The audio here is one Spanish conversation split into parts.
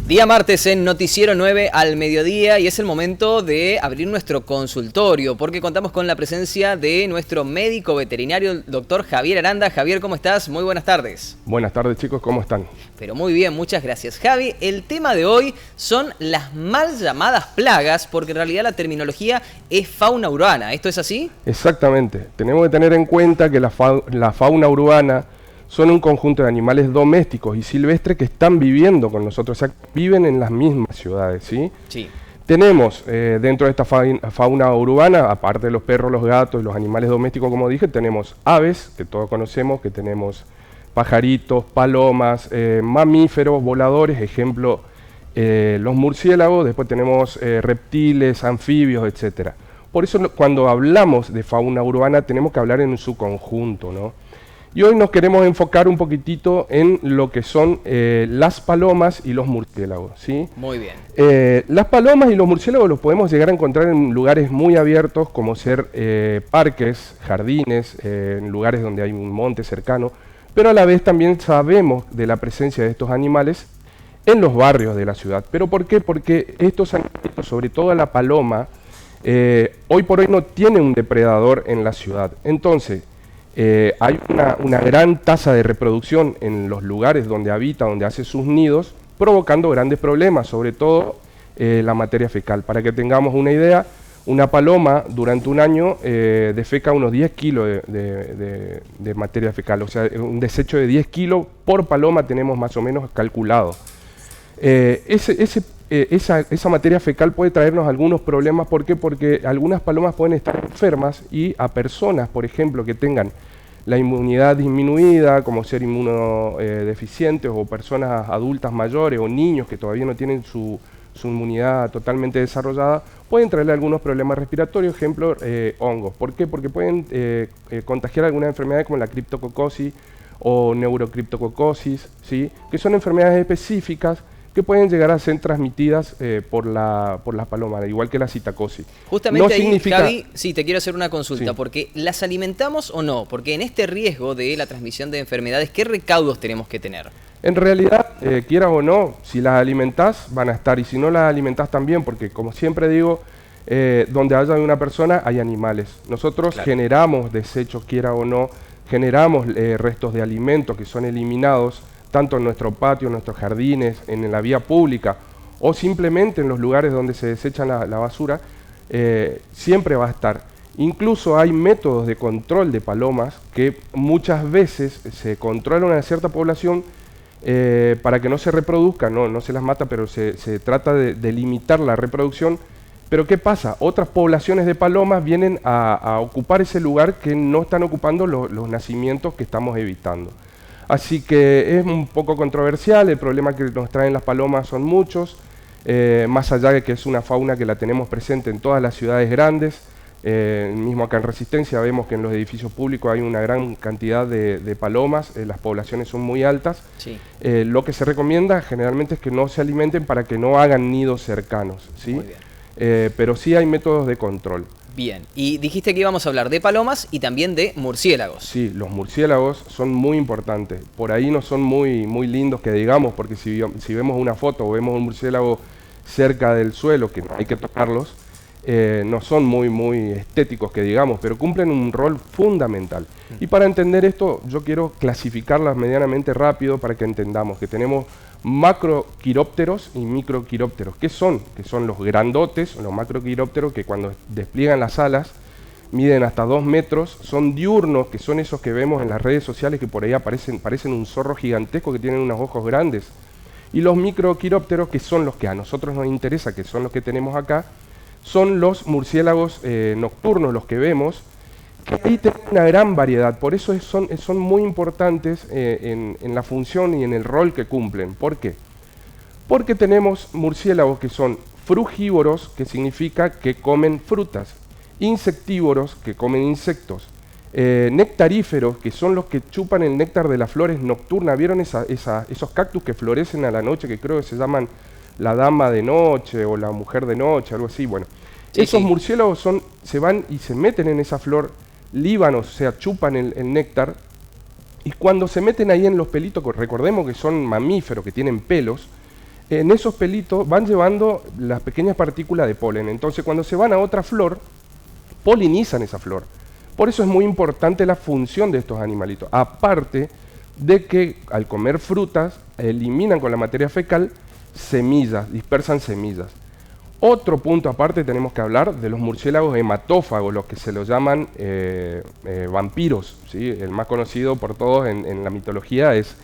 Día martes en Noticiero 9 al mediodía y es el momento de abrir nuestro consultorio porque contamos con la presencia de nuestro médico veterinario, el doctor Javier Aranda. Javier, ¿cómo estás? Muy buenas tardes. Buenas tardes, chicos, ¿cómo están? Pero muy bien, muchas gracias. Javi, el tema de hoy son las mal llamadas plagas porque en realidad la terminología es fauna urbana. ¿Esto es así? Exactamente. Tenemos que tener en cuenta que la fauna urbana son un conjunto de animales domésticos y silvestres que están viviendo con nosotros, o sea, viven en las mismas ciudades, ¿sí? Sí. Tenemos dentro de esta fauna urbana, aparte de los perros, los gatos y los animales domésticos, como dije, tenemos aves, que todos conocemos, que tenemos pajaritos, palomas, mamíferos, voladores, ejemplo, los murciélagos, después tenemos reptiles, anfibios, etcétera. Por eso cuando hablamos de fauna urbana tenemos que hablar en su conjunto, ¿no? Y hoy nos queremos enfocar un poquitito en lo que son las palomas y los murciélagos, ¿sí? Muy bien. Las palomas y los murciélagos los podemos llegar a encontrar en lugares muy abiertos, como ser parques, jardines, en lugares donde hay un monte cercano, pero a la vez también sabemos de la presencia de estos animales en los barrios de la ciudad. ¿Pero por qué? Porque estos animales, sobre todo la paloma, hoy por hoy no tiene un depredador en la ciudad. Entonces, hay una gran tasa de reproducción en los lugares donde habita, donde hace sus nidos, provocando grandes problemas, sobre todo la materia fecal. Para que tengamos una idea, una paloma durante un año defeca unos 10 kilos de materia fecal, o sea, un desecho de 10 kilos por paloma tenemos más o menos calculado. Esa materia fecal puede traernos algunos problemas. ¿Por qué? Porque algunas palomas pueden estar enfermas y a personas, por ejemplo, que tengan la inmunidad disminuida, como ser inmunodeficientes o personas adultas mayores o niños que todavía no tienen su inmunidad totalmente desarrollada, pueden traerle algunos problemas respiratorios, ejemplo, hongos. ¿Por qué? Porque pueden contagiar algunas enfermedades como la criptococosis o neurocriptococosis, ¿sí? Que son enfermedades específicas que pueden llegar a ser transmitidas por las palomas, igual que la citocosis. Justamente no ahí, significa... Javi, sí, te quiero hacer una consulta, Sí. porque ¿las alimentamos o no? Porque en este riesgo de la transmisión de enfermedades, ¿qué recaudos tenemos que tener? En realidad, quieras o no, si las alimentás van a estar, y si no las alimentás también, porque como siempre digo, donde haya una persona hay animales. Nosotros Claro. generamos desechos, quiera o no, generamos restos de alimentos que son eliminados, tanto en nuestro patio, en nuestros jardines, en la vía pública, o simplemente en los lugares donde se desecha la basura, siempre va a estar. Incluso hay métodos de control de palomas que muchas veces se controlan a una cierta población para que no se reproduzca, no se las mata, pero se trata de limitar la reproducción. Pero ¿qué pasa? Otras poblaciones de palomas vienen a ocupar ese lugar que no están ocupando los nacimientos que estamos evitando. Así que es un poco controversial, el problema que nos traen las palomas son muchos, más allá de que es una fauna que la tenemos presente en todas las ciudades grandes. Mismo acá en Resistencia vemos que en los edificios públicos hay una gran cantidad de palomas, las poblaciones son muy altas. Sí. Lo que se recomienda generalmente es que no se alimenten para que no hagan nidos cercanos, ¿sí? Muy bien. Pero sí hay métodos de control. Bien, y dijiste que íbamos a hablar de palomas y también de murciélagos. Sí, los murciélagos son muy importantes. Por ahí no son muy lindos que digamos, porque si vemos una foto o vemos un murciélago cerca del suelo, que no hay que tocarlos, no son muy estéticos que digamos, pero cumplen un rol fundamental. Y para entender esto, yo quiero clasificarlas medianamente rápido para que entendamos que tenemos macroquirópteros y microquirópteros. ¿Qué son? Que son los grandotes, los macroquirópteros, que cuando despliegan las alas miden hasta 2 metros, son diurnos, que son esos que vemos en las redes sociales que por ahí parecen un zorro gigantesco que tienen unos ojos grandes. Y los microquirópteros, que son los que a nosotros nos interesa, que son los que tenemos acá, son los murciélagos nocturnos, los que vemos, que ahí tienen una gran variedad. Por eso son muy importantes en la función y en el rol que cumplen. ¿Por qué? Porque tenemos murciélagos que son frugívoros, que significa que comen frutas, insectívoros, que comen insectos, nectaríferos, que son los que chupan el néctar de las flores nocturnas. ¿Vieron esos cactus que florecen a la noche, que creo que se llaman la dama de noche o la mujer de noche, algo así? Bueno, sí, esos murciélagos se van y se meten en esa flor, líbanos, o sea, chupan el néctar, y cuando se meten ahí en los pelitos, recordemos que son mamíferos que tienen pelos, en esos pelitos van llevando las pequeñas partículas de polen. Entonces cuando se van a otra flor, polinizan esa flor. Por eso es muy importante la función de estos animalitos. Aparte de que al comer frutas, eliminan con la materia fecal semillas, dispersan semillas. Otro punto aparte tenemos que hablar de los murciélagos hematófagos, los que se los llaman vampiros, ¿sí? El más conocido por todos en la mitología es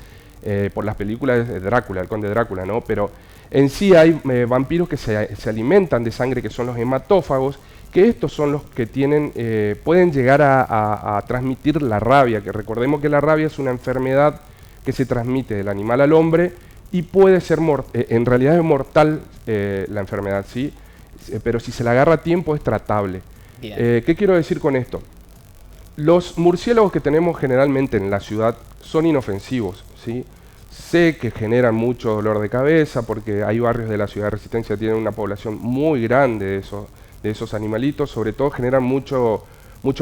por las películas de Drácula, el conde Drácula, ¿no? Pero en sí hay vampiros que se alimentan de sangre, que son los hematófagos, que estos son los que pueden llegar a transmitir la rabia, que recordemos que la rabia es una enfermedad que se transmite del animal al hombre y puede ser en realidad es mortal la enfermedad, ¿sí? Pero si se la agarra a tiempo es tratable. ¿Qué quiero decir con esto? Los murciélagos que tenemos generalmente en la ciudad son inofensivos, ¿sí? Sé que generan mucho dolor de cabeza porque hay barrios de la ciudad de Resistencia que tienen una población muy grande de esos animalitos, sobre todo generan mucho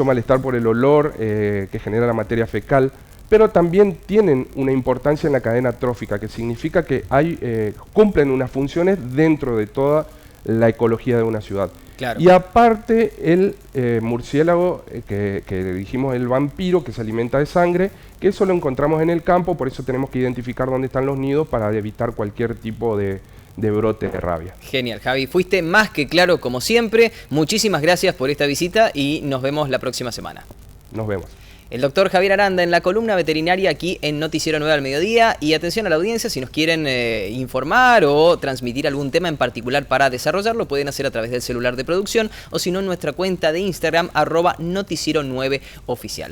malestar por el olor que genera la materia fecal, pero también tienen una importancia en la cadena trófica, que significa que cumplen unas funciones dentro de toda la ecología de una ciudad. Claro. Y aparte el murciélago, que dijimos el vampiro, que se alimenta de sangre, que eso lo encontramos en el campo, por eso tenemos que identificar dónde están los nidos para evitar cualquier tipo de brote de rabia. Genial, Javi. Fuiste más que claro como siempre. Muchísimas gracias por esta visita y nos vemos la próxima semana. Nos vemos. El doctor Javier Aranda en la columna veterinaria aquí en Noticiero 9 al mediodía. Y atención a la audiencia, si nos quieren informar o transmitir algún tema en particular para desarrollarlo, pueden hacer a través del celular de producción o si no en nuestra cuenta de Instagram @noticiero9oficial.